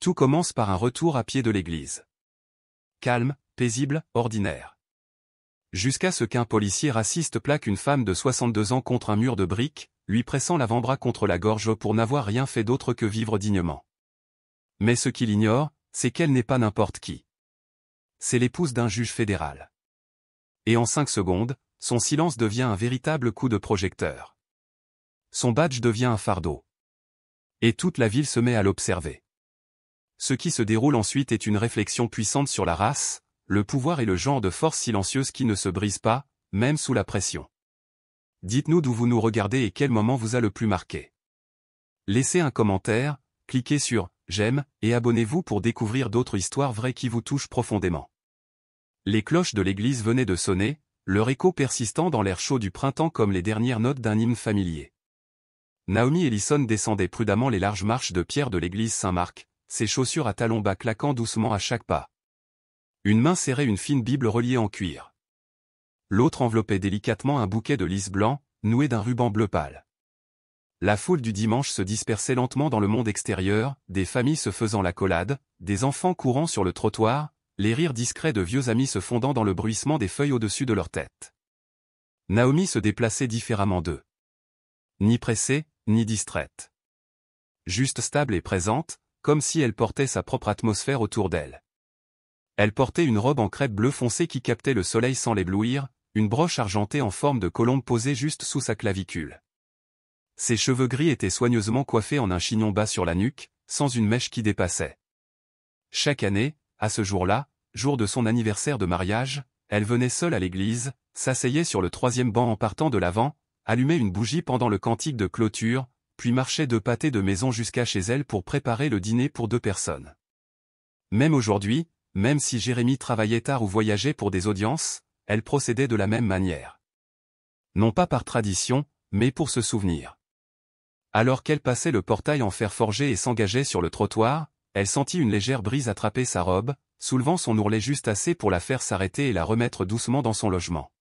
Tout commence par un retour à pied de l'église. Calme, paisible, ordinaire. Jusqu'à ce qu'un policier raciste plaque une femme de 62 ans contre un mur de briques, lui pressant l'avant-bras contre la gorge pour n'avoir rien fait d'autre que vivre dignement. Mais ce qu'il ignore, c'est qu'elle n'est pas n'importe qui. C'est l'épouse d'un juge fédéral. Et en 5 secondes, son silence devient un véritable coup de projecteur. Son badge devient un fardeau. Et toute la ville se met à l'observer. Ce qui se déroule ensuite est une réflexion puissante sur la race, le pouvoir et le genre de force silencieuse qui ne se brise pas, même sous la pression. Dites-nous d'où vous nous regardez et quel moment vous a le plus marqué. Laissez un commentaire, cliquez sur « J'aime » et abonnez-vous pour découvrir d'autres histoires vraies qui vous touchent profondément. Les cloches de l'église venaient de sonner, leur écho persistant dans l'air chaud du printemps comme les dernières notes d'un hymne familier. Naomi Ellison descendait prudemment les larges marches de pierre de l'église Saint-Marc, ses chaussures à talons bas claquant doucement à chaque pas. Une main serrait une fine Bible reliée en cuir. L'autre enveloppait délicatement un bouquet de lys blanc, noué d'un ruban bleu pâle. La foule du dimanche se dispersait lentement dans le monde extérieur, des familles se faisant l'accolade, des enfants courant sur le trottoir, les rires discrets de vieux amis se fondant dans le bruissement des feuilles au-dessus de leur tête. Naomi se déplaçait différemment d'eux. Ni pressée, ni distraite. Juste stable et présente, comme si elle portait sa propre atmosphère autour d'elle. Elle portait une robe en crêpe bleu foncé qui captait le soleil sans l'éblouir, une broche argentée en forme de colombe posée juste sous sa clavicule. Ses cheveux gris étaient soigneusement coiffés en un chignon bas sur la nuque, sans une mèche qui dépassait. Chaque année, à ce jour-là, jour de son anniversaire de mariage, elle venait seule à l'église, s'asseyait sur le 3e banc en partant de l'avant, allumait une bougie pendant le cantique de clôture, puis marchait de pâté de maison jusqu'à chez elle pour préparer le dîner pour 2 personnes. Même aujourd'hui, même si Jérémie travaillait tard ou voyageait pour des audiences, elle procédait de la même manière. Non pas par tradition, mais pour se souvenir. Alors qu'elle passait le portail en fer forgé et s'engageait sur le trottoir, elle sentit une légère brise attraper sa robe, soulevant son ourlet juste assez pour la faire s'arrêter et la remettre doucement dans son logement.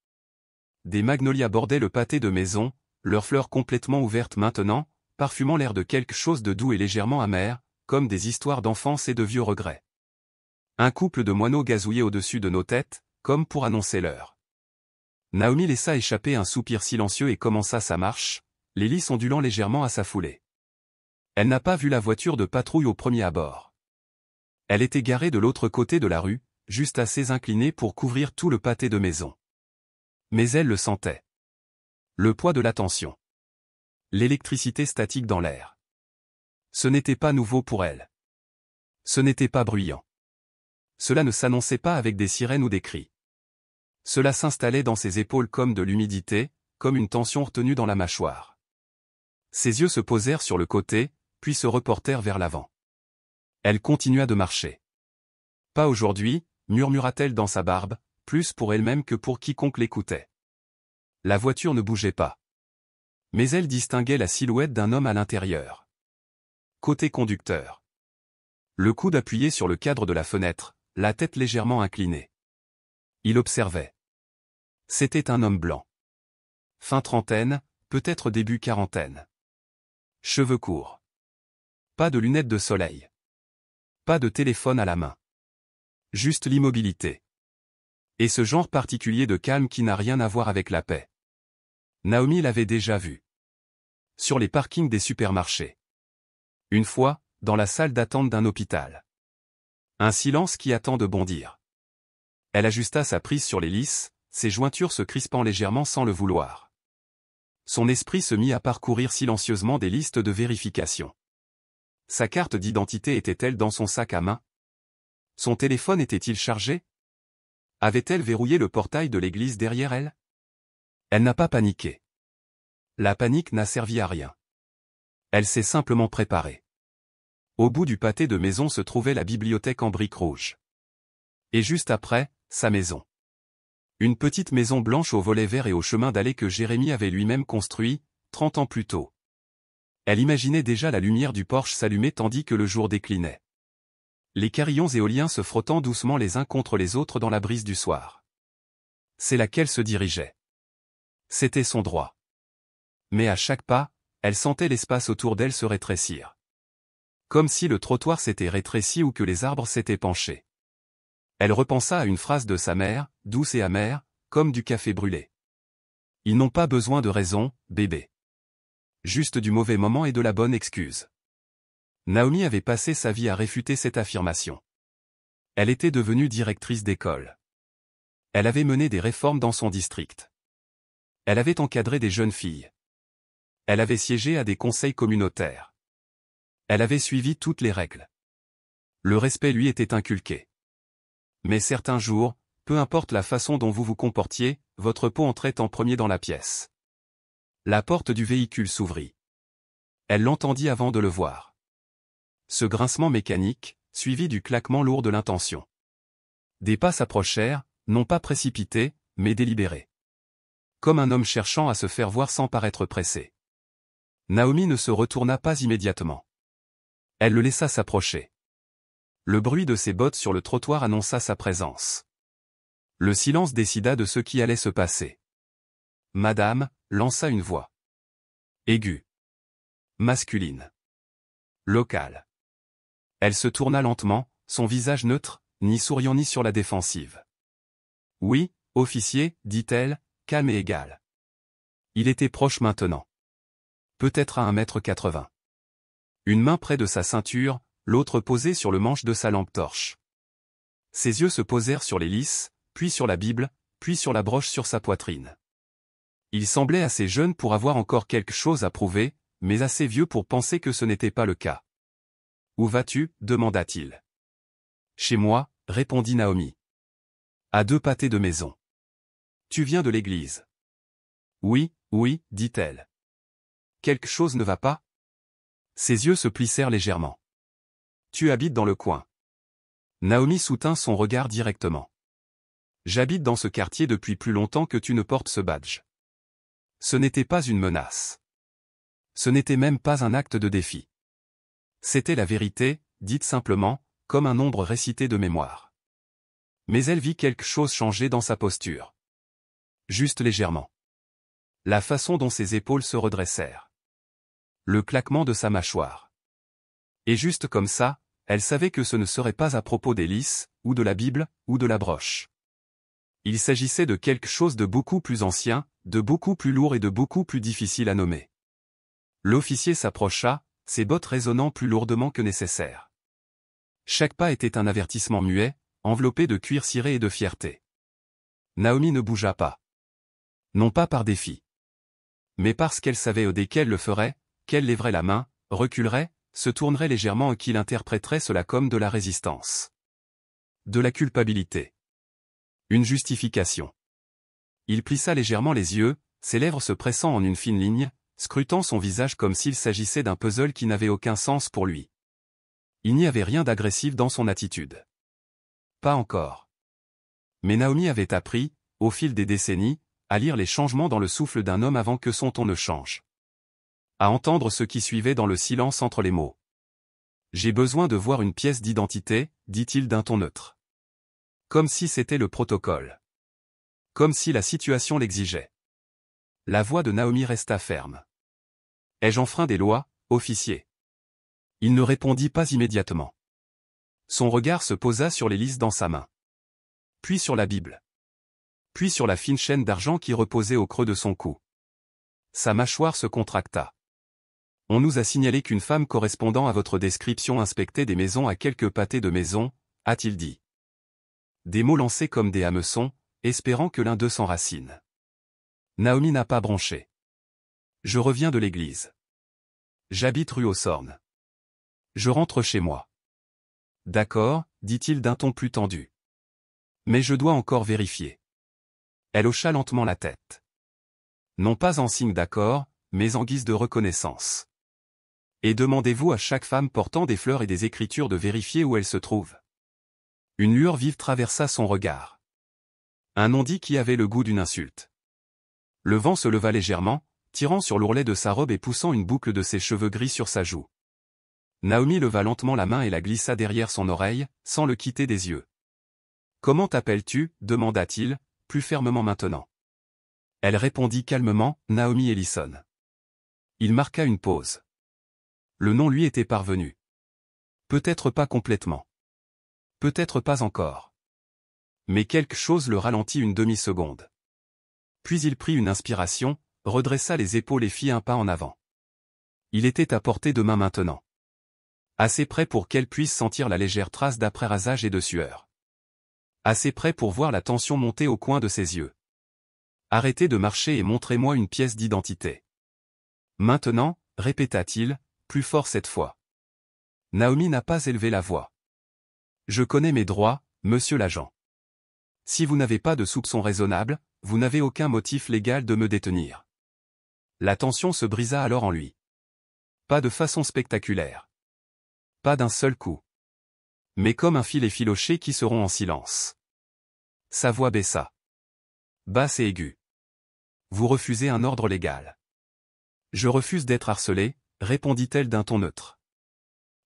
Des magnolias bordaient le pâté de maison, leurs fleurs complètement ouvertes maintenant, parfumant l'air de quelque chose de doux et légèrement amer, comme des histoires d'enfance et de vieux regrets. Un couple de moineaux gazouillait au-dessus de nos têtes, comme pour annoncer l'heure. Naomi laissa échapper un soupir silencieux et commença sa marche, les lys ondulant légèrement à sa foulée. Elle n'a pas vu la voiture de patrouille au premier abord. Elle était garée de l'autre côté de la rue, juste assez inclinée pour couvrir tout le pâté de maison. Mais elle le sentait. Le poids de l'attention. L'électricité statique dans l'air. Ce n'était pas nouveau pour elle. Ce n'était pas bruyant. Cela ne s'annonçait pas avec des sirènes ou des cris. Cela s'installait dans ses épaules comme de l'humidité, comme une tension retenue dans la mâchoire. Ses yeux se posèrent sur le côté, puis se reportèrent vers l'avant. Elle continua de marcher. Pas aujourd'hui, murmura-t-elle dans sa barbe, plus pour elle-même que pour quiconque l'écoutait. La voiture ne bougeait pas. Mais elle distinguait la silhouette d'un homme à l'intérieur. Côté conducteur. Le coude appuyé sur le cadre de la fenêtre, la tête légèrement inclinée. Il observait. C'était un homme blanc. Fin trentaine, peut-être début quarantaine. Cheveux courts. Pas de lunettes de soleil. Pas de téléphone à la main. Juste l'immobilité. Et ce genre particulier de calme qui n'a rien à voir avec la paix. Naomi l'avait déjà vu. Sur les parkings des supermarchés. Une fois, dans la salle d'attente d'un hôpital. Un silence qui attend de bondir. Elle ajusta sa prise sur les lisses, ses jointures se crispant légèrement sans le vouloir. Son esprit se mit à parcourir silencieusement des listes de vérification. Sa carte d'identité était-elle dans son sac à main? Son téléphone était-il chargé? Avait-elle verrouillé le portail de l'église derrière elle? Elle n'a pas paniqué. La panique n'a servi à rien. Elle s'est simplement préparée. Au bout du pâté de maison se trouvait la bibliothèque en briques rouges. Et juste après, sa maison. Une petite maison blanche aux volets verts et au chemin d'allée que Jérémie avait lui-même construit, 30 ans plus tôt. Elle imaginait déjà la lumière du porche s'allumer tandis que le jour déclinait. Les carillons éoliens se frottant doucement les uns contre les autres dans la brise du soir. C'est là qu'elle se dirigeait. C'était son droit. Mais à chaque pas, elle sentait l'espace autour d'elle se rétrécir. Comme si le trottoir s'était rétréci ou que les arbres s'étaient penchés. Elle repensa à une phrase de sa mère, douce et amère, comme du café brûlé. Ils n'ont pas besoin de raison, bébé. Juste du mauvais moment et de la bonne excuse. Naomi avait passé sa vie à réfuter cette affirmation. Elle était devenue directrice d'école. Elle avait mené des réformes dans son district. Elle avait encadré des jeunes filles. Elle avait siégé à des conseils communautaires. Elle avait suivi toutes les règles. Le respect lui était inculqué. Mais certains jours, peu importe la façon dont vous vous comportiez, votre peau entrait en premier dans la pièce. La porte du véhicule s'ouvrit. Elle l'entendit avant de le voir. Ce grincement mécanique, suivi du claquement lourd de l'intention. Des pas s'approchèrent, non pas précipités, mais délibérés. Comme un homme cherchant à se faire voir sans paraître pressé. Naomi ne se retourna pas immédiatement. Elle le laissa s'approcher. Le bruit de ses bottes sur le trottoir annonça sa présence. Le silence décida de ce qui allait se passer. Madame, lança une voix. Aiguë. Masculine. Locale. Elle se tourna lentement, son visage neutre, ni souriant ni sur la défensive. Oui, officier, dit-elle, calme et égale. Il était proche maintenant. Peut-être à 1,80 m. Une main près de sa ceinture, l'autre posée sur le manche de sa lampe torche. Ses yeux se posèrent sur les lys, puis sur la Bible, puis sur la broche sur sa poitrine. Il semblait assez jeune pour avoir encore quelque chose à prouver, mais assez vieux pour penser que ce n'était pas le cas. « Où vas-tu » demanda-t-il. « Chez moi » répondit Naomi. « À 2 pâtés de maison. »« Tu viens de l'église ?»« Oui, oui, dit-elle. »« Quelque chose ne va pas ?» Ses yeux se plissèrent légèrement. « Tu habites dans le coin ?» Naomi soutint son regard directement. « J'habite dans ce quartier depuis plus longtemps que tu ne portes ce badge. » Ce n'était pas une menace. Ce n'était même pas un acte de défi. C'était la vérité, dite simplement, comme un nombre récité de mémoire. Mais elle vit quelque chose changer dans sa posture. Juste légèrement. La façon dont ses épaules se redressèrent. Le claquement de sa mâchoire. Et juste comme ça, elle savait que ce ne serait pas à propos des lys, ou de la Bible, ou de la broche. Il s'agissait de quelque chose de beaucoup plus ancien, de beaucoup plus lourd et de beaucoup plus difficile à nommer. L'officier s'approcha, ses bottes résonnant plus lourdement que nécessaire. Chaque pas était un avertissement muet, enveloppé de cuir ciré et de fierté. Naomi ne bougea pas. Non pas par défi. Mais parce qu'elle savait dès qu'elle le ferait, qu'elle lèverait la main, reculerait, se tournerait légèrement et qu'il interpréterait cela comme de la résistance. De la culpabilité. Une justification. Il plissa légèrement les yeux, ses lèvres se pressant en une fine ligne, scrutant son visage comme s'il s'agissait d'un puzzle qui n'avait aucun sens pour lui. Il n'y avait rien d'agressif dans son attitude. Pas encore. Mais Naomi avait appris, au fil des décennies, à lire les changements dans le souffle d'un homme avant que son ton ne change. À entendre ce qui suivait dans le silence entre les mots. « J'ai besoin de voir une pièce d'identité », dit-il d'un ton neutre. Comme si c'était le protocole. Comme si la situation l'exigeait. La voix de Naomi resta ferme. « Ai-je enfreint des lois, officier ?» Il ne répondit pas immédiatement. Son regard se posa sur les lys dans sa main. Puis sur la Bible. Puis sur la fine chaîne d'argent qui reposait au creux de son cou. Sa mâchoire se contracta. « On nous a signalé qu'une femme correspondant à votre description inspectait des maisons à quelques pâtés de maison, » a-t-il dit. Des mots lancés comme des hameçons, espérant que l'un d'eux s'enracine. Naomi n'a pas bronché. « Je reviens de l'église. J'habite rue aux Sornes. Je rentre chez moi. »« D'accord, » dit-il d'un ton plus tendu. « Mais je dois encore vérifier. » Elle hocha lentement la tête. Non pas en signe d'accord, mais en guise de reconnaissance. « Et demandez-vous à chaque femme portant des fleurs et des écritures de vérifier où elle se trouve. » Une lueur vive traversa son regard. Un non-dit qui avait le goût d'une insulte. Le vent se leva légèrement, tirant sur l'ourlet de sa robe et poussant une boucle de ses cheveux gris sur sa joue. Naomi leva lentement la main et la glissa derrière son oreille, sans le quitter des yeux. « Comment t'appelles-tu » demanda-t-il, plus fermement maintenant. Elle répondit calmement, « Naomi Ellison. » Il marqua une pause. Le nom lui était parvenu. Peut-être pas complètement. Peut-être pas encore. Mais quelque chose le ralentit une demi-seconde. Puis il prit une inspiration, redressa les épaules et fit un pas en avant. Il était à portée de main maintenant. Assez près pour qu'elle puisse sentir la légère trace d'après-rasage et de sueur. Assez près pour voir la tension monter au coin de ses yeux. Arrêtez de marcher et montrez-moi une pièce d'identité. Maintenant, répéta-t-il, plus fort cette fois. Naomi n'a pas élevé la voix. Je connais mes droits, monsieur l'agent. Si vous n'avez pas de soupçon raisonnable, vous n'avez aucun motif légal de me détenir. La tension se brisa alors en lui. Pas de façon spectaculaire. Pas d'un seul coup. Mais comme un fil effiloché qui se rompt en silence. Sa voix baissa. Basse et aiguë. Vous refusez un ordre légal. Je refuse d'être harcelée, répondit-elle d'un ton neutre.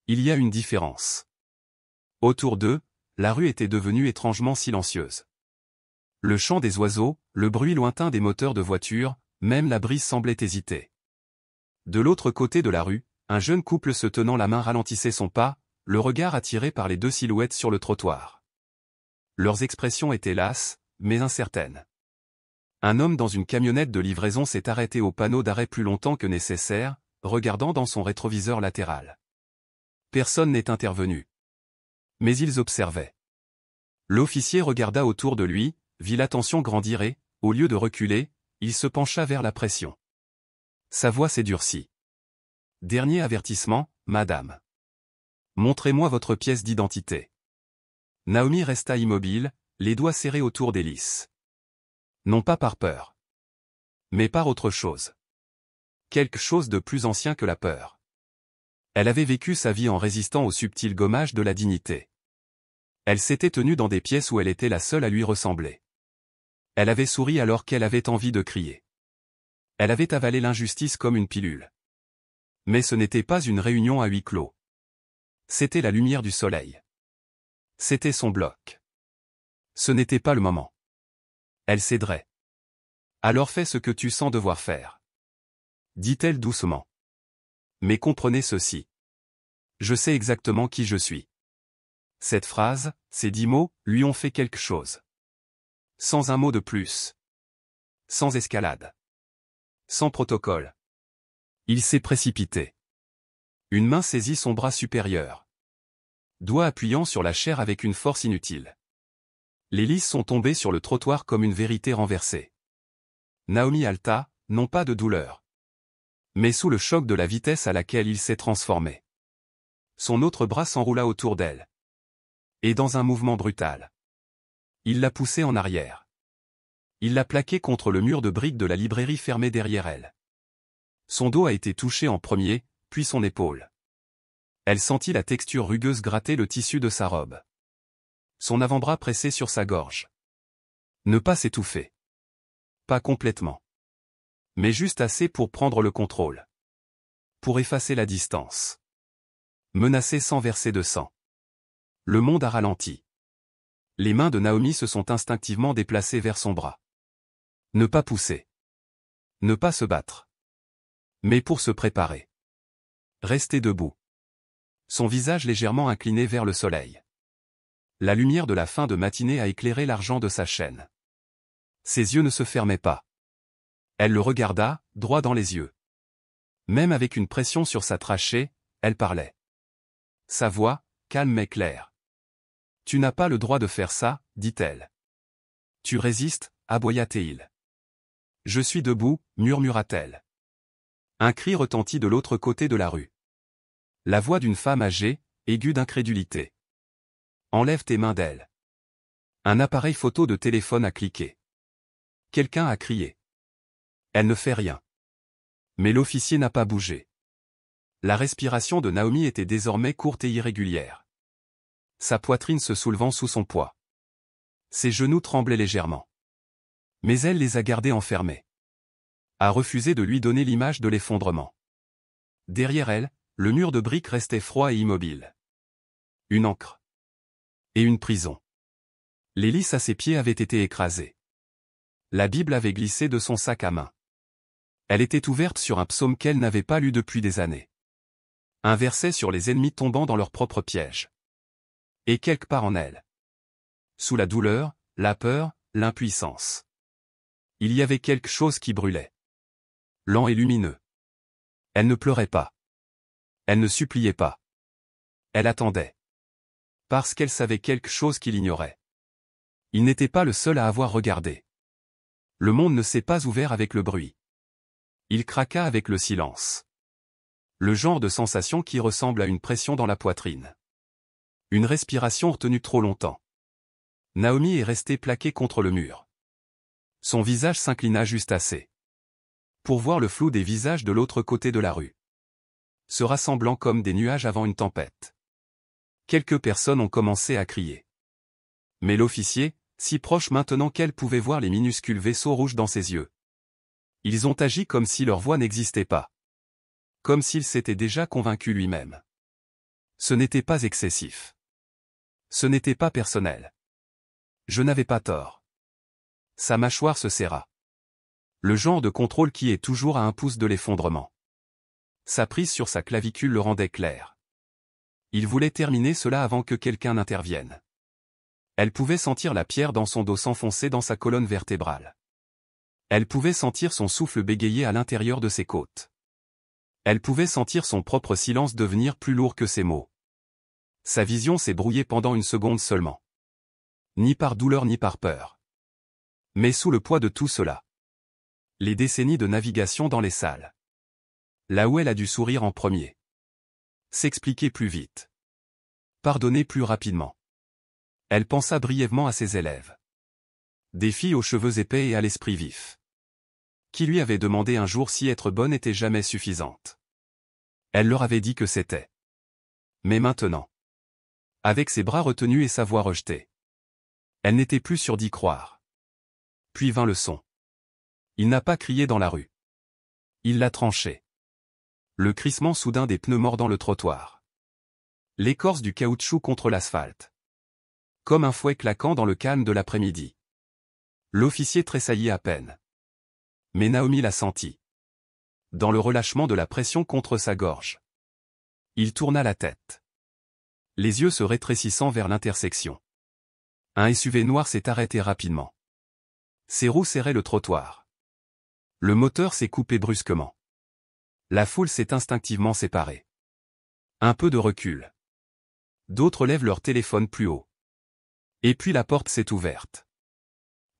Il y a une différence. Autour d'eux, la rue était devenue étrangement silencieuse. Le chant des oiseaux, le bruit lointain des moteurs de voitures, même la brise semblait hésiter. De l'autre côté de la rue, un jeune couple se tenant la main ralentissait son pas, le regard attiré par les deux silhouettes sur le trottoir. Leurs expressions étaient lasses, mais incertaines. Un homme dans une camionnette de livraison s'est arrêté au panneau d'arrêt plus longtemps que nécessaire, regardant dans son rétroviseur latéral. Personne n'est intervenu. Mais ils observaient. L'officier regarda autour de lui, vit la tension grandir et, au lieu de reculer, il se pencha vers la pression. Sa voix s'édurcit. Dernier avertissement, madame. Montrez-moi votre pièce d'identité. Naomi resta immobile, les doigts serrés autour d'Hélice. Non pas par peur. Mais par autre chose. Quelque chose de plus ancien que la peur. Elle avait vécu sa vie en résistant au subtil gommage de la dignité. Elle s'était tenue dans des pièces où elle était la seule à lui ressembler. Elle avait souri alors qu'elle avait envie de crier. Elle avait avalé l'injustice comme une pilule. Mais ce n'était pas une réunion à huis clos. C'était la lumière du soleil. C'était son bloc. Ce n'était pas le moment. Elle céderait. Alors fais ce que tu sens devoir faire. Dit-elle doucement. Mais comprenez ceci. Je sais exactement qui je suis. Cette phrase, ces 10 mots, lui ont fait quelque chose. Sans un mot de plus. Sans escalade. Sans protocole. Il s'est précipité. Une main saisit son bras supérieur. Doigt appuyant sur la chair avec une force inutile. Les lisses sont tombées sur le trottoir comme une vérité renversée. Naomi halta, non pas de douleur. Mais sous le choc de la vitesse à laquelle il s'est transformé. Son autre bras s'enroula autour d'elle. Et dans un mouvement brutal. Il l'a poussée en arrière. Il l'a plaquée contre le mur de briques de la librairie fermée derrière elle. Son dos a été touché en premier, puis son épaule. Elle sentit la texture rugueuse gratter le tissu de sa robe. Son avant-bras pressé sur sa gorge. Ne pas s'étouffer. Pas complètement. Mais juste assez pour prendre le contrôle. Pour effacer la distance. Menacer sans verser de sang. Le monde a ralenti. Les mains de Naomi se sont instinctivement déplacées vers son bras. Ne pas pousser. Ne pas se battre. Mais pour se préparer. Rester debout. Son visage légèrement incliné vers le soleil. La lumière de la fin de matinée a éclairé l'argent de sa chaîne. Ses yeux ne se fermaient pas. Elle le regarda, droit dans les yeux. Même avec une pression sur sa trachée, elle parlait. Sa voix, calme mais claire. Tu n'as pas le droit de faire ça, dit-elle. Tu résistes, aboya-t-il. Je suis debout, murmura-t-elle. Un cri retentit de l'autre côté de la rue. La voix d'une femme âgée, aiguë d'incrédulité. Enlève tes mains d'elle. Un appareil photo de téléphone a cliqué. Quelqu'un a crié. Elle ne fait rien. Mais l'officier n'a pas bougé. La respiration de Naomi était désormais courte et irrégulière. Sa poitrine se soulevant sous son poids. Ses genoux tremblaient légèrement. Mais elle les a gardés enfermés. A refusé de lui donner l'image de l'effondrement. Derrière elle, le mur de briques restait froid et immobile. Une ancre. Et une prison. L'hélice à ses pieds avait été écrasée. La Bible avait glissé de son sac à main. Elle était ouverte sur un psaume qu'elle n'avait pas lu depuis des années. Un verset sur les ennemis tombant dans leur propre piège. Et quelque part en elle. Sous la douleur, la peur, l'impuissance. Il y avait quelque chose qui brûlait. Lent et lumineux. Elle ne pleurait pas. Elle ne suppliait pas. Elle attendait. Parce qu'elle savait quelque chose qu'il ignorait. Il n'était pas le seul à avoir regardé. Le monde ne s'est pas ouvert avec le bruit. Il craqua avec le silence. Le genre de sensation qui ressemble à une pression dans la poitrine. Une respiration retenue trop longtemps. Naomi est restée plaquée contre le mur. Son visage s'inclina juste assez pour voir le flou des visages de l'autre côté de la rue, se rassemblant comme des nuages avant une tempête. Quelques personnes ont commencé à crier. Mais l'officier, si proche maintenant qu'elle pouvait voir les minuscules vaisseaux rouges dans ses yeux. Ils ont agi comme si leur voix n'existait pas. Comme s'il s'était déjà convaincu lui-même. Ce n'était pas excessif. Ce n'était pas personnel. Je n'avais pas tort. Sa mâchoire se serra. Le genre de contrôle qui est toujours à un pouce de l'effondrement. Sa prise sur sa clavicule le rendait clair. Il voulait terminer cela avant que quelqu'un n'intervienne. Elle pouvait sentir la pierre dans son dos s'enfoncer dans sa colonne vertébrale. Elle pouvait sentir son souffle bégayer à l'intérieur de ses côtes. Elle pouvait sentir son propre silence devenir plus lourd que ses mots. Sa vision s'est brouillée pendant une seconde seulement. Ni par douleur ni par peur. Mais sous le poids de tout cela. Les décennies de navigation dans les salles. Là où elle a dû sourire en premier. S'expliquer plus vite. Pardonner plus rapidement. Elle pensa brièvement à ses élèves. Des filles aux cheveux épais et à l'esprit vif. Qui lui avait demandé un jour si être bonne était jamais suffisante. Elle leur avait dit que c'était. Mais maintenant. Avec ses bras retenus et sa voix rejetée. Elle n'était plus sûre d'y croire. Puis vint le son. Il n'a pas crié dans la rue. Il l'a tranché. Le crissement soudain des pneus mordant le trottoir. L'écorce du caoutchouc contre l'asphalte. Comme un fouet claquant dans le calme de l'après-midi. L'officier tressaillit à peine. Mais Naomi l'a senti. Dans le relâchement de la pression contre sa gorge. Il tourna la tête. Les yeux se rétrécissant vers l'intersection. Un SUV noir s'est arrêté rapidement. Ses roues serraient le trottoir. Le moteur s'est coupé brusquement. La foule s'est instinctivement séparée. Un peu de recul. D'autres lèvent leur téléphone plus haut. Et puis la porte s'est ouverte.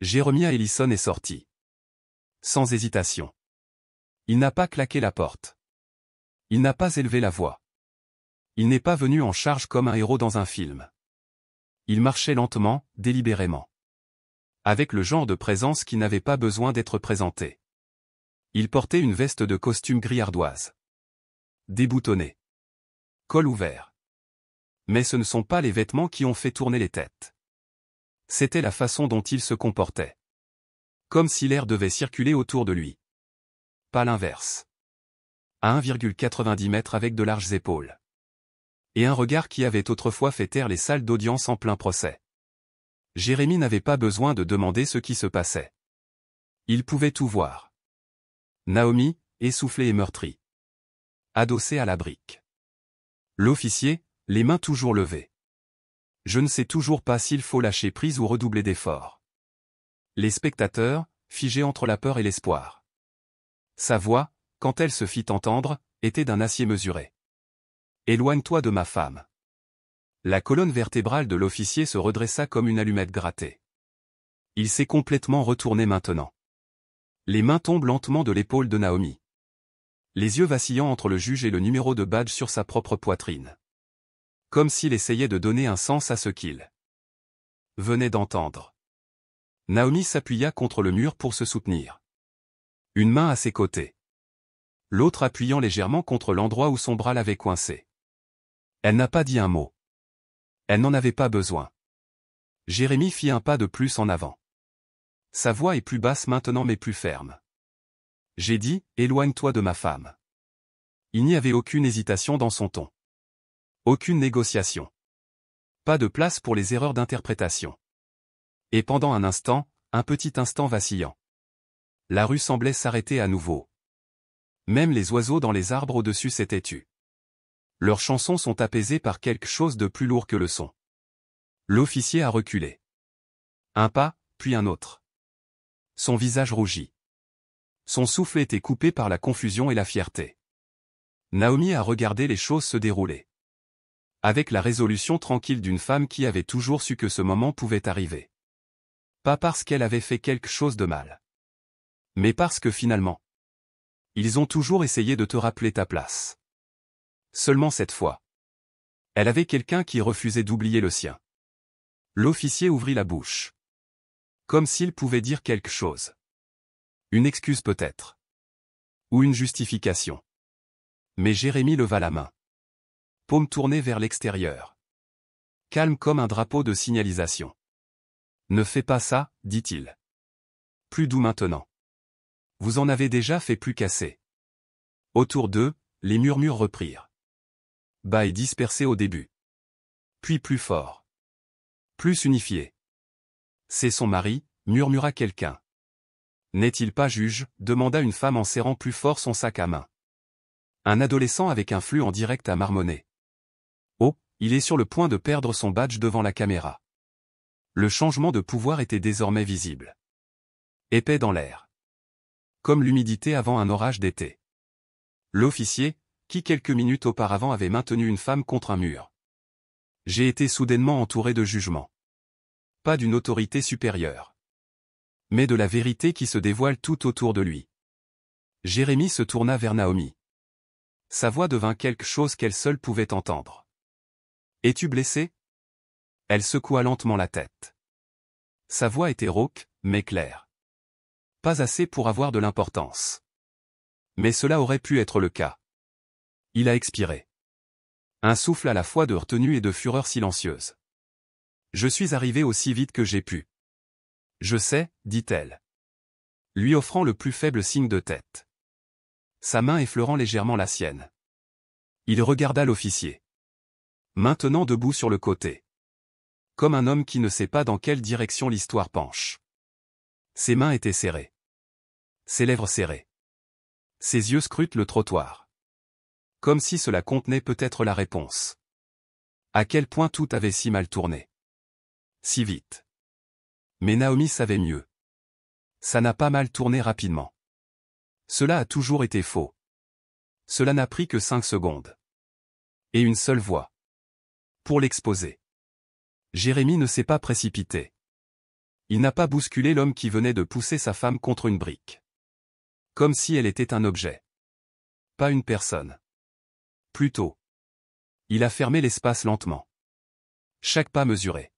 Jeremiah Ellison est sorti. Sans hésitation. Il n'a pas claqué la porte. Il n'a pas élevé la voix. Il n'est pas venu en charge comme un héros dans un film. Il marchait lentement, délibérément. Avec le genre de présence qui n'avait pas besoin d'être présentée. Il portait une veste de costume gris ardoise. Déboutonnée. Col ouvert. Mais ce ne sont pas les vêtements qui ont fait tourner les têtes. C'était la façon dont il se comportait. Comme si l'air devait circuler autour de lui. Pas l'inverse. À 1,90 m avec de larges épaules. Et un regard qui avait autrefois fait taire les salles d'audience en plein procès. Jérémie n'avait pas besoin de demander ce qui se passait. Il pouvait tout voir. Naomi, essoufflée et meurtrie. Adossée à la brique. L'officier, les mains toujours levées. Je ne sais toujours pas s'il faut lâcher prise ou redoubler d'efforts. Les spectateurs, figés entre la peur et l'espoir. Sa voix, quand elle se fit entendre, était d'un acier mesuré. Éloigne-toi de ma femme. La colonne vertébrale de l'officier se redressa comme une allumette grattée. Il s'est complètement retourné maintenant. Les mains tombent lentement de l'épaule de Naomi. Les yeux vacillant entre le juge et le numéro de badge sur sa propre poitrine. Comme s'il essayait de donner un sens à ce qu'il venait d'entendre. Naomi s'appuya contre le mur pour se soutenir. Une main à ses côtés. L'autre appuyant légèrement contre l'endroit où son bras l'avait coincé. Elle n'a pas dit un mot. Elle n'en avait pas besoin. Jérémie fit un pas de plus en avant. Sa voix est plus basse maintenant mais plus ferme. J'ai dit, éloigne-toi de ma femme. Il n'y avait aucune hésitation dans son ton. Aucune négociation. Pas de place pour les erreurs d'interprétation. Et pendant un instant, un petit instant vacillant. La rue semblait s'arrêter à nouveau. Même les oiseaux dans les arbres au-dessus s'étaient tus. Leurs chansons sont apaisées par quelque chose de plus lourd que le son. L'officier a reculé. Un pas, puis un autre. Son visage rougit. Son souffle était coupé par la confusion et la fierté. Naomi a regardé les choses se dérouler. Avec la résolution tranquille d'une femme qui avait toujours su que ce moment pouvait arriver. Pas parce qu'elle avait fait quelque chose de mal. Mais parce que finalement, ils ont toujours essayé de te rappeler ta place. Seulement cette fois. Elle avait quelqu'un qui refusait d'oublier le sien. L'officier ouvrit la bouche. Comme s'il pouvait dire quelque chose. Une excuse peut-être. Ou une justification. Mais Jérémie leva la main. Paume tournée vers l'extérieur. Calme comme un drapeau de signalisation. Ne fais pas ça, dit-il. Plus doux maintenant. Vous en avez déjà fait plus qu'assez. Autour d'eux, les murmures reprirent. Bas et dispersés au début. Puis plus fort. Plus unifié. C'est son mari, murmura quelqu'un. N'est-il pas juge, demanda une femme en serrant plus fort son sac à main. Un adolescent avec un flux en direct à marmonner. Oh, il est sur le point de perdre son badge devant la caméra. Le changement de pouvoir était désormais visible. Épais dans l'air. Comme l'humidité avant un orage d'été. L'officier, qui quelques minutes auparavant avait maintenu une femme contre un mur. J'ai été soudainement entouré de jugement. Pas d'une autorité supérieure. Mais de la vérité qui se dévoile tout autour de lui. Jérémie se tourna vers Naomi. Sa voix devint quelque chose qu'elle seule pouvait entendre. Es-tu blessé? Elle secoua lentement la tête. Sa voix était rauque, mais claire. Pas assez pour avoir de l'importance. Mais cela aurait pu être le cas. Il a expiré. Un souffle à la fois de retenue et de fureur silencieuse. Je suis arrivé aussi vite que j'ai pu. Je sais, dit-elle. Lui offrant le plus faible signe de tête. Sa main effleurant légèrement la sienne. Il regarda l'officier. Maintenant debout sur le côté. Comme un homme qui ne sait pas dans quelle direction l'histoire penche. Ses mains étaient serrées. Ses lèvres serrées. Ses yeux scrutent le trottoir. Comme si cela contenait peut-être la réponse. À quel point tout avait si mal tourné. Si vite. Mais Naomi savait mieux. Ça n'a pas mal tourné rapidement. Cela a toujours été faux. Cela n'a pris que 5 secondes. Et une seule voix. Pour l'exposer. Jérémie ne s'est pas précipité. Il n'a pas bousculé l'homme qui venait de pousser sa femme contre une brique. Comme si elle était un objet. Pas une personne. Plutôt. Il a fermé l'espace lentement. Chaque pas mesuré.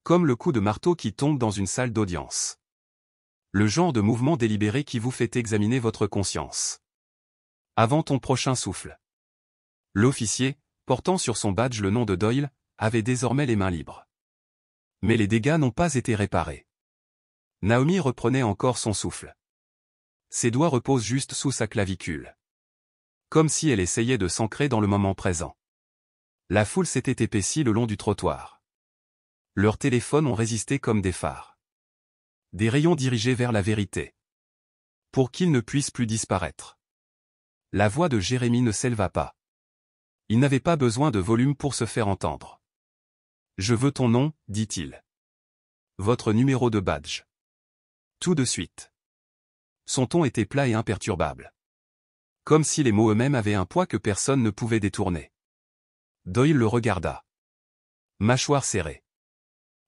Comme le coup de marteau qui tombe dans une salle d'audience. Le genre de mouvement délibéré qui vous fait examiner votre conscience. Avant ton prochain souffle. L'officier, portant sur son badge le nom de Doyle, avait désormais les mains libres. Mais les dégâts n'ont pas été réparés. Naomi reprenait encore son souffle. Ses doigts reposent juste sous sa clavicule. Comme si elle essayait de s'ancrer dans le moment présent. La foule s'était épaissie le long du trottoir. Leurs téléphones ont résisté comme des phares. Des rayons dirigés vers la vérité. Pour qu'ils ne puissent plus disparaître. La voix de Jérémie ne s'éleva pas. Il n'avait pas besoin de volume pour se faire entendre. Je veux ton nom, dit-il. Votre numéro de badge. Tout de suite. Son ton était plat et imperturbable. Comme si les mots eux-mêmes avaient un poids que personne ne pouvait détourner. Doyle le regarda. Mâchoire serrée.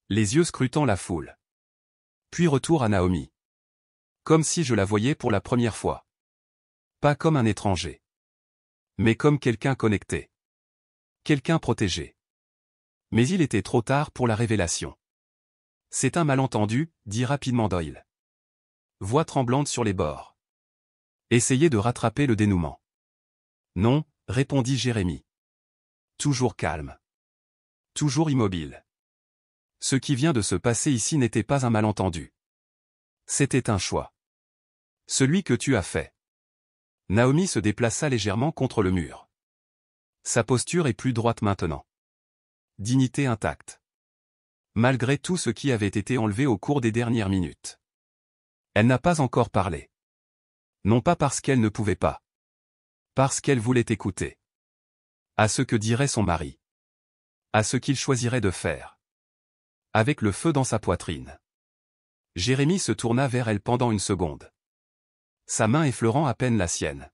Les yeux scrutant la foule. Puis retour à Naomi. Comme si je la voyais pour la première fois. Pas comme un étranger. Mais comme quelqu'un connecté. Quelqu'un protégé. Mais il était trop tard pour la révélation. C'est un malentendu, dit rapidement Doyle. Voix tremblante sur les bords. Essayez de rattraper le dénouement. Non, répondit Jérémie. Toujours calme. Toujours immobile. Ce qui vient de se passer ici n'était pas un malentendu. C'était un choix. Celui que tu as fait. Naomi se déplaça légèrement contre le mur. Sa posture est plus droite maintenant. Dignité intacte. Malgré tout ce qui avait été enlevé au cours des dernières minutes. Elle n'a pas encore parlé. Non pas parce qu'elle ne pouvait pas. Parce qu'elle voulait écouter. À ce que dirait son mari. À ce qu'il choisirait de faire. Avec le feu dans sa poitrine. Jérémie se tourna vers elle pendant une seconde. Sa main effleurant à peine la sienne.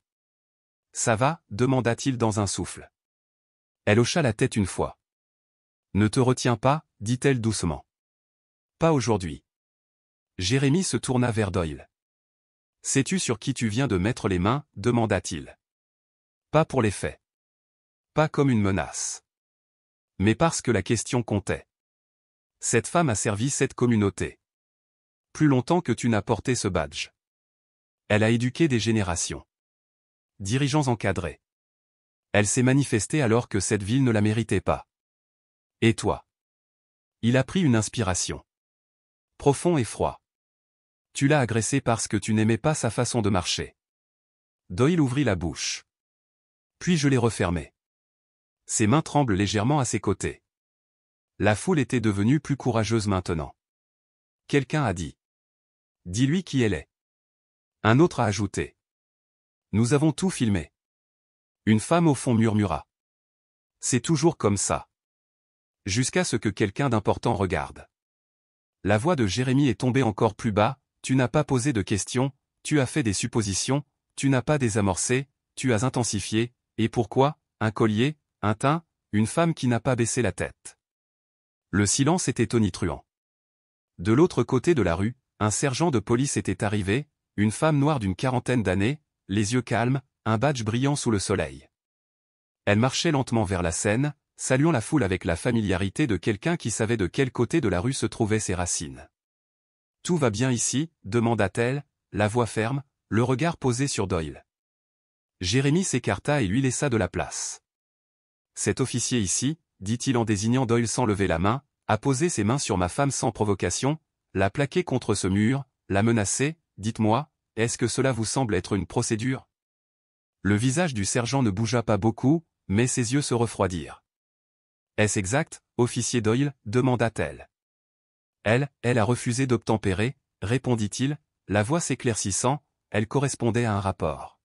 « Ça va » demanda-t-il dans un souffle. Elle hocha la tête une fois. « Ne te retiens pas » dit-elle doucement. « Pas aujourd'hui. » Jérémie se tourna vers Doyle. « Sais-tu sur qui tu viens de mettre les mains » demanda-t-il. « Pas pour les faits. Pas comme une menace. Mais parce que la question comptait. Cette femme a servi cette communauté. Plus longtemps que tu n'as porté ce badge. Elle a éduqué des générations. Dirigeants encadrés. Elle s'est manifestée alors que cette ville ne la méritait pas. Et toi? Il a pris une inspiration. Profond et froid. Tu l'as agressée parce que tu n'aimais pas sa façon de marcher. Doyle ouvrit la bouche. Puis je l'ai refermée. Ses mains tremblent légèrement à ses côtés. La foule était devenue plus courageuse maintenant. Quelqu'un a dit. Dis-lui qui elle est. Un autre a ajouté. Nous avons tout filmé. Une femme au fond murmura. C'est toujours comme ça. Jusqu'à ce que quelqu'un d'important regarde. La voix de Jérémie est tombée encore plus bas, tu n'as pas posé de questions, tu as fait des suppositions, tu n'as pas désamorcé, tu as intensifié, et pourquoi, un collier, un teint, une femme qui n'a pas baissé la tête. Le silence était tonitruant. De l'autre côté de la rue, un sergent de police était arrivé, une femme noire d'une quarantaine d'années, les yeux calmes, un badge brillant sous le soleil. Elle marchait lentement vers la scène, saluant la foule avec la familiarité de quelqu'un qui savait de quel côté de la rue se trouvaient ses racines. « Tout va bien ici » demanda-t-elle, la voix ferme, le regard posé sur Doyle. Jérémie s'écarta et lui laissa de la place. « Cet officier ici, » dit-il en désignant Doyle sans lever la main, a posé ses mains sur ma femme sans provocation, l'a plaquée contre ce mur, l'a menacée, dites-moi, est-ce que cela vous semble être une procédure? Le visage du sergent ne bougea pas beaucoup, mais ses yeux se refroidirent. Est-ce exact, officier Doyle demanda-t-elle. Elle a refusé d'obtempérer, répondit-il, la voix s'éclaircissant, elle correspondait à un rapport.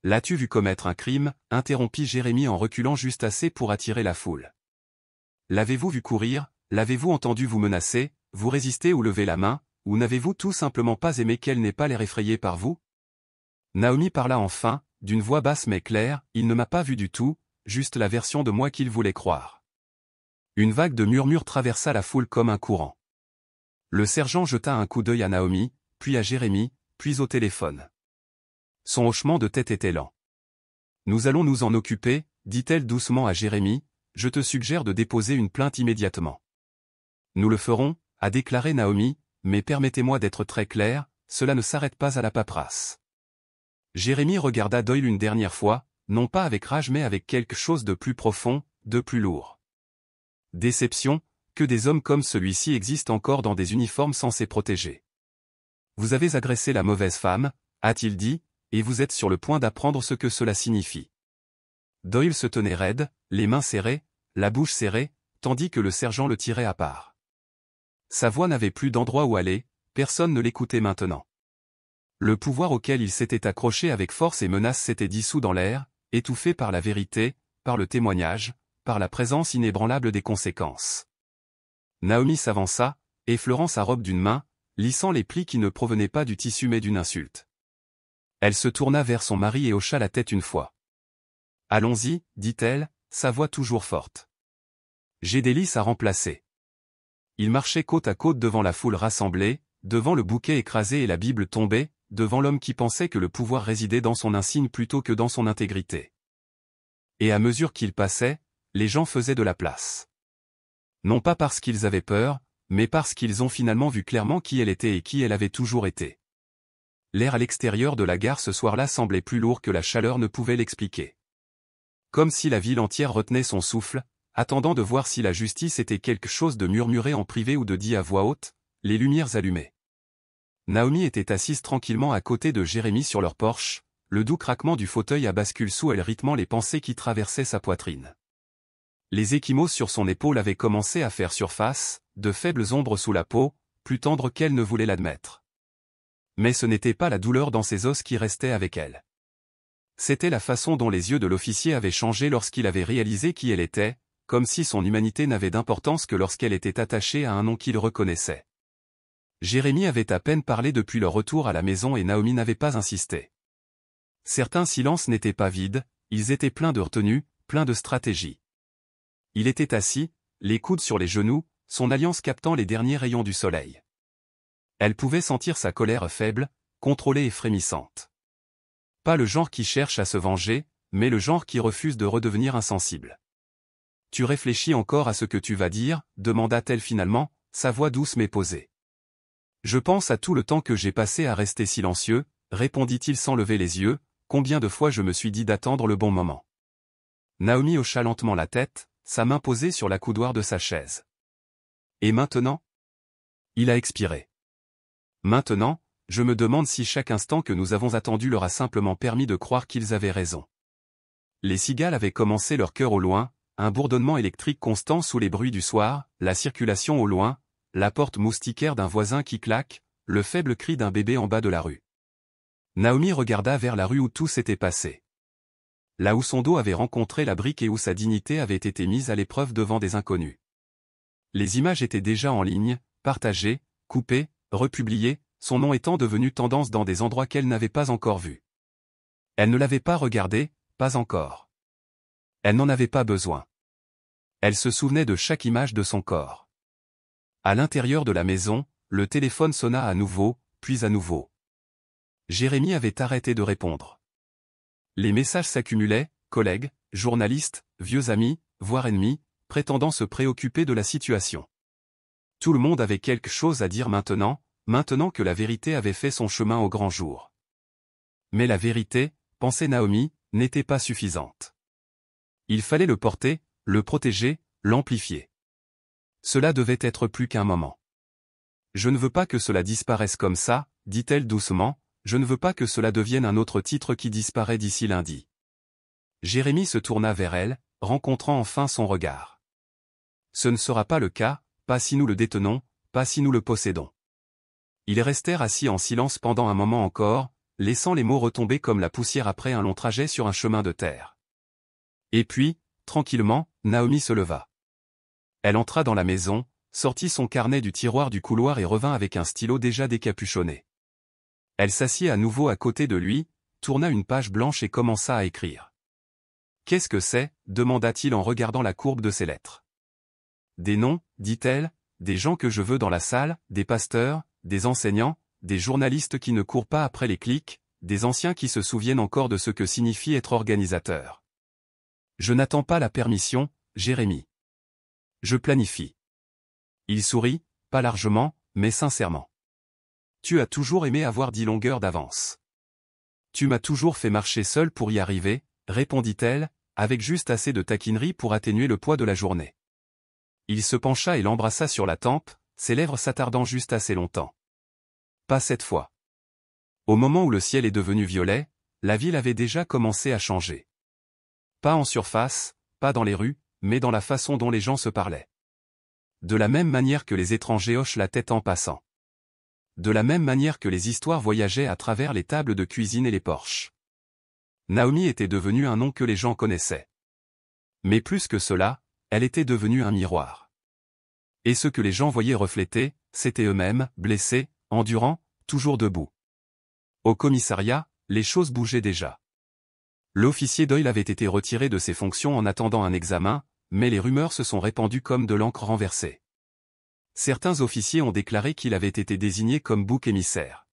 L'as-tu vu commettre un crime interrompit Jérémie en reculant juste assez pour attirer la foule. L'avez-vous vu courir, l'avez-vous entendu vous menacer, vous résister ou lever la main, ou n'avez-vous tout simplement pas aimé qu'elle n'ait pas l'air effrayée par vous? Naomi parla enfin, d'une voix basse mais claire, il ne m'a pas vu du tout, juste la version de moi qu'il voulait croire. Une vague de murmures traversa la foule comme un courant. Le sergent jeta un coup d'œil à Naomi, puis à Jérémie, puis au téléphone. Son hochement de tête était lent. Nous allons nous en occuper, dit-elle doucement à Jérémie, je te suggère de déposer une plainte immédiatement. Nous le ferons, a déclaré Naomi, mais permettez-moi d'être très clair, cela ne s'arrête pas à la paperasse. Jérémie regarda Doyle une dernière fois, non pas avec rage mais avec quelque chose de plus profond, de plus lourd. Déception, que des hommes comme celui-ci existent encore dans des uniformes censés protéger. Vous avez agressé la mauvaise femme, a-t-il dit, et vous êtes sur le point d'apprendre ce que cela signifie. Doyle se tenait raide, les mains serrées, la bouche serrée, tandis que le sergent le tirait à part. Sa voix n'avait plus d'endroit où aller, personne ne l'écoutait maintenant. Le pouvoir auquel il s'était accroché avec force et menace s'était dissous dans l'air, étouffé par la vérité, par le témoignage, par la présence inébranlable des conséquences. Naomi s'avança, effleurant sa robe d'une main, lissant les plis qui ne provenaient pas du tissu mais d'une insulte. Elle se tourna vers son mari et hocha la tête une fois. « Allons-y, dit-elle, sa voix toujours forte. J'ai des lys à remplacer. » Il marchait côte à côte devant la foule rassemblée, devant le bouquet écrasé et la Bible tombée, devant l'homme qui pensait que le pouvoir résidait dans son insigne plutôt que dans son intégrité. Et à mesure qu'il passait, les gens faisaient de la place. Non pas parce qu'ils avaient peur, mais parce qu'ils ont finalement vu clairement qui elle était et qui elle avait toujours été. L'air à l'extérieur de la gare ce soir-là semblait plus lourd que la chaleur ne pouvait l'expliquer. Comme si la ville entière retenait son souffle, attendant de voir si la justice était quelque chose de murmuré en privé ou de dit à voix haute, les lumières allumées. Naomi était assise tranquillement à côté de Jérémie sur leur porche, le doux craquement du fauteuil à bascule sous elle rythmant les pensées qui traversaient sa poitrine. Les ecchymoses sur son épaule avaient commencé à faire surface, de faibles ombres sous la peau, plus tendres qu'elle ne voulait l'admettre. Mais ce n'était pas la douleur dans ses os qui restait avec elle. C'était la façon dont les yeux de l'officier avaient changé lorsqu'il avait réalisé qui elle était, comme si son humanité n'avait d'importance que lorsqu'elle était attachée à un nom qu'il reconnaissait. Jérémie avait à peine parlé depuis leur retour à la maison et Naomi n'avait pas insisté. Certains silences n'étaient pas vides, ils étaient pleins de retenue, pleins de stratégie. Il était assis, les coudes sur les genoux, son alliance captant les derniers rayons du soleil. Elle pouvait sentir sa colère faible, contrôlée et frémissante. Pas le genre qui cherche à se venger, mais le genre qui refuse de redevenir insensible. « Tu réfléchis encore à ce que tu vas dire ?» demanda-t-elle finalement, sa voix douce mais posée. « Je pense à tout le temps que j'ai passé à rester silencieux, » répondit-il sans lever les yeux, « combien de fois je me suis dit d'attendre le bon moment. » Naomi hocha lentement la tête, sa main posée sur la coudoir de sa chaise. « Et maintenant ? » Il a expiré. « Maintenant, je me demande si chaque instant que nous avons attendu leur a simplement permis de croire qu'ils avaient raison. » Les cigales avaient commencé leur chœur au loin, un bourdonnement électrique constant sous les bruits du soir, la circulation au loin, la porte moustiquaire d'un voisin qui claque, le faible cri d'un bébé en bas de la rue. Naomi regarda vers la rue où tout s'était passé. Là où son dos avait rencontré la brique et où sa dignité avait été mise à l'épreuve devant des inconnus. Les images étaient déjà en ligne, partagées, coupées, republiées, son nom étant devenu tendance dans des endroits qu'elle n'avait pas encore vus. Elle ne l'avait pas regardé, pas encore. Elle n'en avait pas besoin. Elle se souvenait de chaque image de son corps. À l'intérieur de la maison, le téléphone sonna à nouveau, puis à nouveau. Jérémie avait arrêté de répondre. Les messages s'accumulaient, collègues, journalistes, vieux amis, voire ennemis, prétendant se préoccuper de la situation. Tout le monde avait quelque chose à dire maintenant que la vérité avait fait son chemin au grand jour. Mais la vérité, pensait Naomi, n'était pas suffisante. Il fallait le porter, le protéger, l'amplifier. Cela devait être plus qu'un moment. Je ne veux pas que cela disparaisse comme ça, dit-elle doucement, je ne veux pas que cela devienne un autre titre qui disparaît d'ici lundi. Jérémie se tourna vers elle, rencontrant enfin son regard. Ce ne sera pas le cas, pas si nous le détenons, pas si nous le possédons. Ils restèrent assis en silence pendant un moment encore, laissant les mots retomber comme la poussière après un long trajet sur un chemin de terre. Et puis, tranquillement, Naomi se leva. Elle entra dans la maison, sortit son carnet du tiroir du couloir et revint avec un stylo déjà décapuchonné. Elle s'assit à nouveau à côté de lui, tourna une page blanche et commença à écrire. « Qu'est-ce que c'est » demanda-t-il en regardant la courbe de ses lettres. « Des noms, dit-elle, des gens que je veux dans la salle, des pasteurs, des enseignants, des journalistes qui ne courent pas après les clics, des anciens qui se souviennent encore de ce que signifie être organisateur. Je n'attends pas la permission, Jérémie. Je planifie. » Il sourit, pas largement, mais sincèrement. « Tu as toujours aimé avoir 10 longueurs d'avance. Tu m'as toujours fait marcher seul pour y arriver, » répondit-elle, avec juste assez de taquinerie pour atténuer le poids de la journée. Il se pencha et l'embrassa sur la tempe, ses lèvres s'attardant juste assez longtemps. Pas cette fois. Au moment où le ciel est devenu violet, la ville avait déjà commencé à changer. Pas en surface, pas dans les rues, mais dans la façon dont les gens se parlaient. De la même manière que les étrangers hochent la tête en passant. De la même manière que les histoires voyageaient à travers les tables de cuisine et les porches. Naomi était devenue un nom que les gens connaissaient. Mais plus que cela, elle était devenue un miroir. Et ce que les gens voyaient refléter, c'était eux-mêmes, blessés, endurants, toujours debout. Au commissariat, les choses bougeaient déjà. L'officier Doyle avait été retiré de ses fonctions en attendant un examen, mais les rumeurs se sont répandues comme de l'encre renversée. Certains officiers ont déclaré qu'il avait été désigné comme bouc émissaire.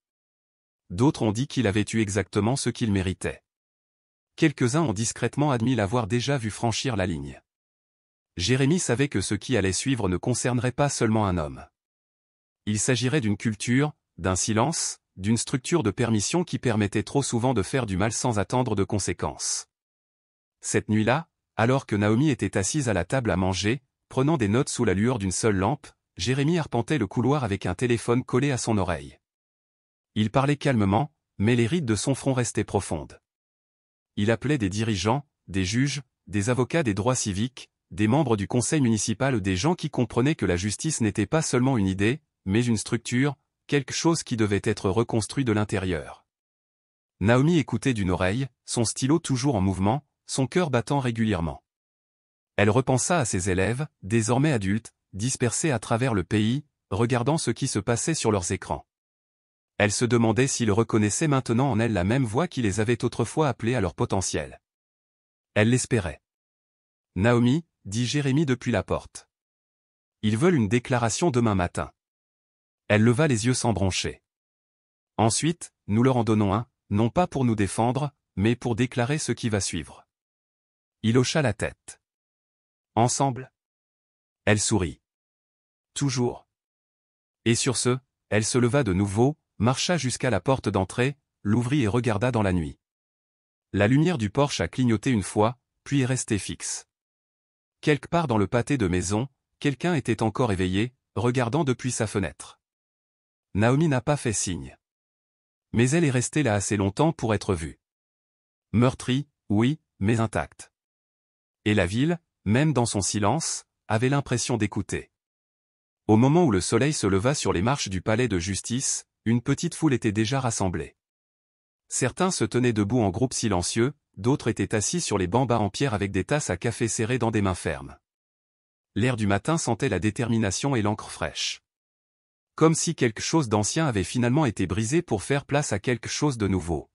D'autres ont dit qu'il avait eu exactement ce qu'il méritait. Quelques-uns ont discrètement admis l'avoir déjà vu franchir la ligne. Jérémie savait que ce qui allait suivre ne concernerait pas seulement un homme. Il s'agirait d'une culture, d'un silence, d'une structure de permission qui permettait trop souvent de faire du mal sans attendre de conséquences. Cette nuit-là, alors que Naomi était assise à la table à manger, prenant des notes sous la lueur d'une seule lampe, Jérémie arpentait le couloir avec un téléphone collé à son oreille. Il parlait calmement, mais les rides de son front restaient profondes. Il appelait des dirigeants, des juges, des avocats des droits civiques, des membres du conseil municipal, des gens qui comprenaient que la justice n'était pas seulement une idée, mais une structure, quelque chose qui devait être reconstruit de l'intérieur. Naomi écoutait d'une oreille, son stylo toujours en mouvement, son cœur battant régulièrement. Elle repensa à ses élèves, désormais adultes, dispersés à travers le pays, regardant ce qui se passait sur leurs écrans. Elle se demandait s'ils reconnaissaient maintenant en elle la même voix qui les avait autrefois appelés à leur potentiel. Elle l'espérait. « Naomi, » dit Jérémie depuis la porte. « Ils veulent une déclaration demain matin. » Elle leva les yeux sans broncher. « Ensuite, nous leur en donnons un, non pas pour nous défendre, mais pour déclarer ce qui va suivre. » Il hocha la tête. « Ensemble ?» Elle sourit. « Toujours. » Et sur ce, elle se leva de nouveau, marcha jusqu'à la porte d'entrée, l'ouvrit et regarda dans la nuit. La lumière du porche a clignoté une fois, puis est restée fixe. Quelque part dans le pâté de maison, quelqu'un était encore éveillé, regardant depuis sa fenêtre. Naomi n'a pas fait signe. Mais elle est restée là assez longtemps pour être vue. Meurtrie, oui, mais intacte. Et la ville, même dans son silence, avait l'impression d'écouter. Au moment où le soleil se leva sur les marches du palais de justice, une petite foule était déjà rassemblée. Certains se tenaient debout en groupe silencieux, d'autres étaient assis sur les bancs bas en pierre avec des tasses à café serrées dans des mains fermes. L'air du matin sentait la détermination et l'encre fraîche. Comme si quelque chose d'ancien avait finalement été brisé pour faire place à quelque chose de nouveau.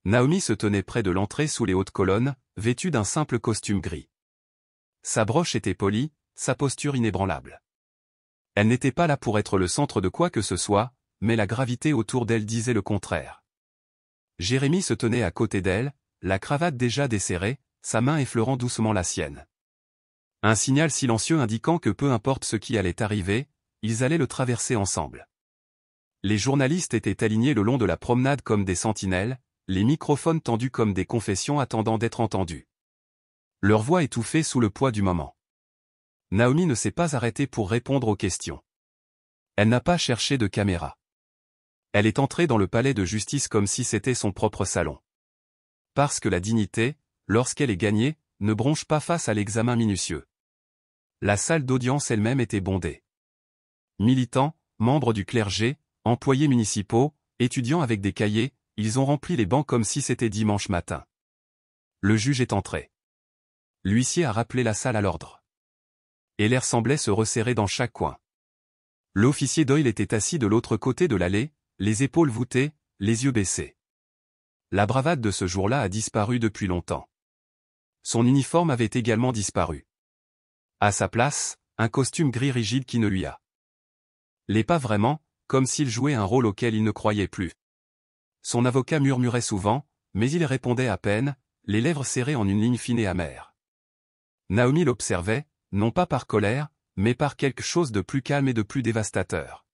Naomi se tenait près de l'entrée sous les hautes colonnes, vêtue d'un simple costume gris. Sa broche était polie, sa posture inébranlable. Elle n'était pas là pour être le centre de quoi que ce soit, mais la gravité autour d'elle disait le contraire. Jérémie se tenait à côté d'elle, la cravate déjà desserrée, sa main effleurant doucement la sienne. Un signal silencieux indiquant que peu importe ce qui allait arriver, ils allaient le traverser ensemble. Les journalistes étaient alignés le long de la promenade comme des sentinelles, les microphones tendus comme des confessions attendant d'être entendus. Leur voix étouffée sous le poids du moment. Naomi ne s'est pas arrêtée pour répondre aux questions. Elle n'a pas cherché de caméra. Elle est entrée dans le palais de justice comme si c'était son propre salon. Parce que la dignité, lorsqu'elle est gagnée, ne bronche pas face à l'examen minutieux. La salle d'audience elle-même était bondée. Militants, membres du clergé, employés municipaux, étudiants avec des cahiers, ils ont rempli les bancs comme si c'était dimanche matin. Le juge est entré. L'huissier a rappelé la salle à l'ordre. Et l'air semblait se resserrer dans chaque coin. L'officier Doyle était assis de l'autre côté de l'allée, les épaules voûtées, les yeux baissés. La bravade de ce jour-là a disparu depuis longtemps. Son uniforme avait également disparu. À sa place, un costume gris rigide qui ne lui a. L'est pas vraiment, comme s'il jouait un rôle auquel il ne croyait plus. Son avocat murmurait souvent, mais il répondait à peine, les lèvres serrées en une ligne fine et amère. Naomi l'observait, non pas par colère, mais par quelque chose de plus calme et de plus dévastateur.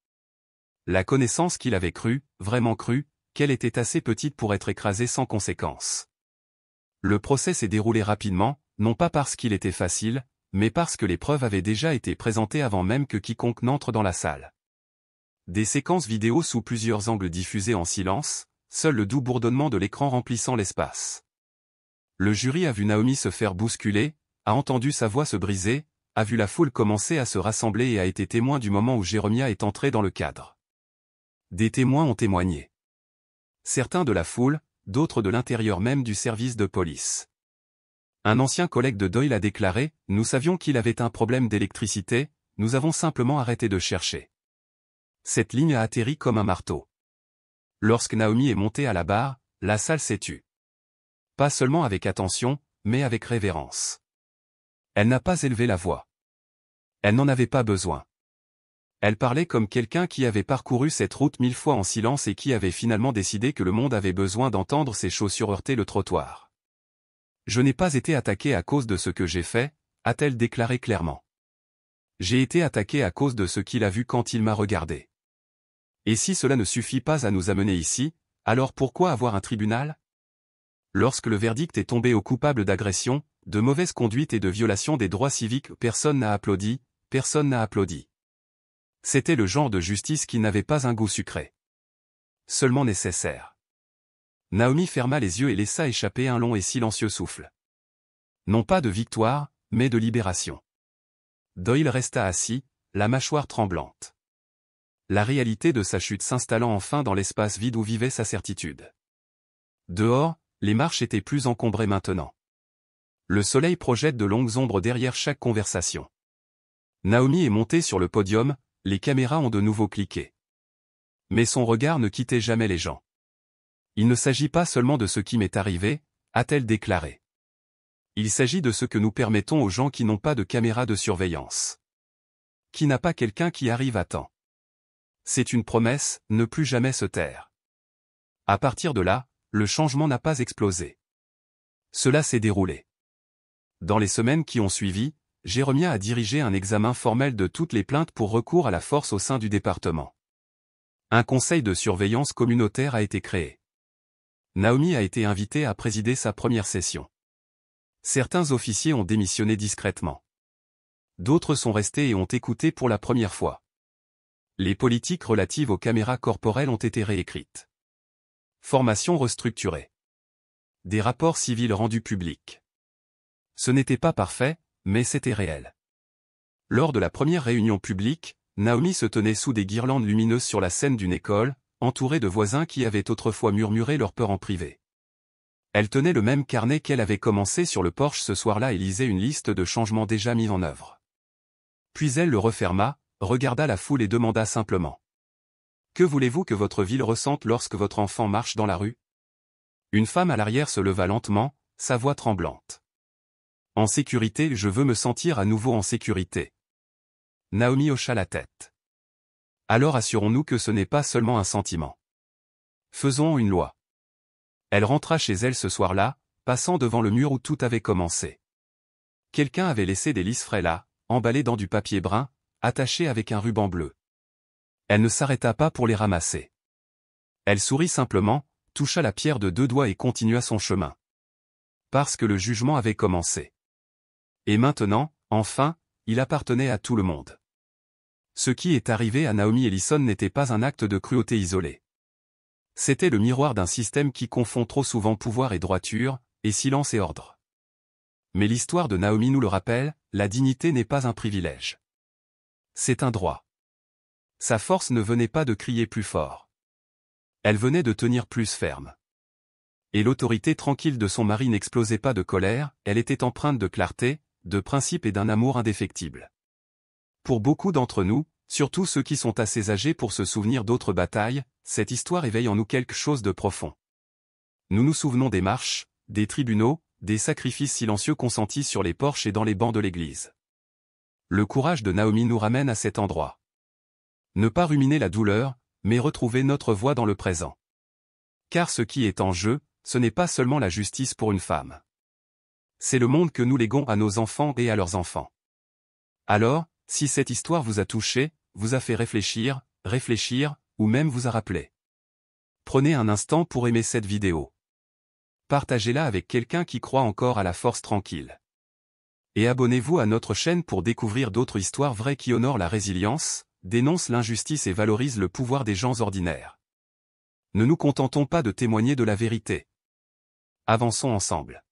La connaissance qu'il avait cru, vraiment cru, qu'elle était assez petite pour être écrasée sans conséquence. Le procès s'est déroulé rapidement, non pas parce qu'il était facile, mais parce que les preuves avaient déjà été présentées avant même que quiconque n'entre dans la salle. Des séquences vidéo sous plusieurs angles diffusées en silence, seul le doux bourdonnement de l'écran remplissant l'espace. Le jury a vu Naomi se faire bousculer, a entendu sa voix se briser, a vu la foule commencer à se rassembler et a été témoin du moment où Jérémia est entré dans le cadre. Des témoins ont témoigné. Certains de la foule, d'autres de l'intérieur même du service de police. Un ancien collègue de Doyle a déclaré « Nous savions qu'il avait un problème d'électricité, nous avons simplement arrêté de chercher. » Cette ligne a atterri comme un marteau. Lorsque Naomi est montée à la barre, la salle s'est tue. Pas seulement avec attention, mais avec révérence. Elle n'a pas élevé la voix. Elle n'en avait pas besoin. Elle parlait comme quelqu'un qui avait parcouru cette route 1000 fois en silence et qui avait finalement décidé que le monde avait besoin d'entendre ses chaussures heurter le trottoir. « Je n'ai pas été attaquée à cause de ce que j'ai fait », a-t-elle déclaré clairement. « J'ai été attaquée à cause de ce qu'il a vu quand il m'a regardé. Et si cela ne suffit pas à nous amener ici, alors pourquoi avoir un tribunal ? Lorsque le verdict est tombé au coupable d'agression, de mauvaise conduite et de violation des droits civiques, personne n'a applaudi, personne n'a applaudi. C'était le genre de justice qui n'avait pas un goût sucré. Seulement nécessaire. Naomi ferma les yeux et laissa échapper un long et silencieux souffle. Non pas de victoire, mais de libération. Doyle resta assis, la mâchoire tremblante. La réalité de sa chute s'installant enfin dans l'espace vide où vivait sa certitude. Dehors, les marches étaient plus encombrées maintenant. Le soleil projette de longues ombres derrière chaque conversation. Naomi est montée sur le podium, les caméras ont de nouveau cliqué. Mais son regard ne quittait jamais les gens. Il ne s'agit pas seulement de ce qui m'est arrivé, a-t-elle déclaré. Il s'agit de ce que nous permettons aux gens qui n'ont pas de caméra de surveillance. Qui n'a pas quelqu'un qui arrive à temps. C'est une promesse, ne plus jamais se taire. À partir de là, le changement n'a pas explosé. Cela s'est déroulé. Dans les semaines qui ont suivi, Jéremia a dirigé un examen formel de toutes les plaintes pour recours à la force au sein du département. Un conseil de surveillance communautaire a été créé. Naomi a été invitée à présider sa première session. Certains officiers ont démissionné discrètement. D'autres sont restés et ont écouté pour la première fois. Les politiques relatives aux caméras corporelles ont été réécrites. Formation restructurée. Des rapports civils rendus publics. Ce n'était pas parfait, mais c'était réel. Lors de la première réunion publique, Naomi se tenait sous des guirlandes lumineuses sur la scène d'une école, entourée de voisins qui avaient autrefois murmuré leur peur en privé. Elle tenait le même carnet qu'elle avait commencé sur le porche ce soir-là et lisait une liste de changements déjà mis en œuvre. Puis elle le referma, regarda la foule et demanda simplement. « Que voulez-vous que votre ville ressente lorsque votre enfant marche dans la rue ?» Une femme à l'arrière se leva lentement, sa voix tremblante. « En sécurité, je veux me sentir à nouveau en sécurité. » Naomi hocha la tête. « Alors assurons-nous que ce n'est pas seulement un sentiment. Faisons une loi. » Elle rentra chez elle ce soir-là, passant devant le mur où tout avait commencé. Quelqu'un avait laissé des lys frais là, emballés dans du papier brun, attachés avec un ruban bleu. Elle ne s'arrêta pas pour les ramasser. Elle sourit simplement, toucha la pierre de 2 doigts et continua son chemin. Parce que le jugement avait commencé. Et maintenant, enfin, il appartenait à tout le monde. Ce qui est arrivé à Naomi Ellison n'était pas un acte de cruauté isolé. C'était le miroir d'un système qui confond trop souvent pouvoir et droiture, et silence et ordre. Mais l'histoire de Naomi nous le rappelle, la dignité n'est pas un privilège. C'est un droit. Sa force ne venait pas de crier plus fort. Elle venait de tenir plus ferme. Et l'autorité tranquille de son mari n'explosait pas de colère, elle était empreinte de clarté, de principe et d'un amour indéfectible. Pour beaucoup d'entre nous, surtout ceux qui sont assez âgés pour se souvenir d'autres batailles, cette histoire éveille en nous quelque chose de profond. Nous nous souvenons des marches, des tribunaux, des sacrifices silencieux consentis sur les porches et dans les bancs de l'église. Le courage de Naomi nous ramène à cet endroit. Ne pas ruminer la douleur, mais retrouver notre voix dans le présent. Car ce qui est en jeu, ce n'est pas seulement la justice pour une femme. C'est le monde que nous léguons à nos enfants et à leurs enfants. Alors, si cette histoire vous a touché, vous a fait réfléchir, ou même vous a rappelé. Prenez un instant pour aimer cette vidéo. Partagez-la avec quelqu'un qui croit encore à la force tranquille. Et abonnez-vous à notre chaîne pour découvrir d'autres histoires vraies qui honorent la résilience, dénoncent l'injustice et valorisent le pouvoir des gens ordinaires. Ne nous contentons pas de témoigner de la vérité. Avançons ensemble.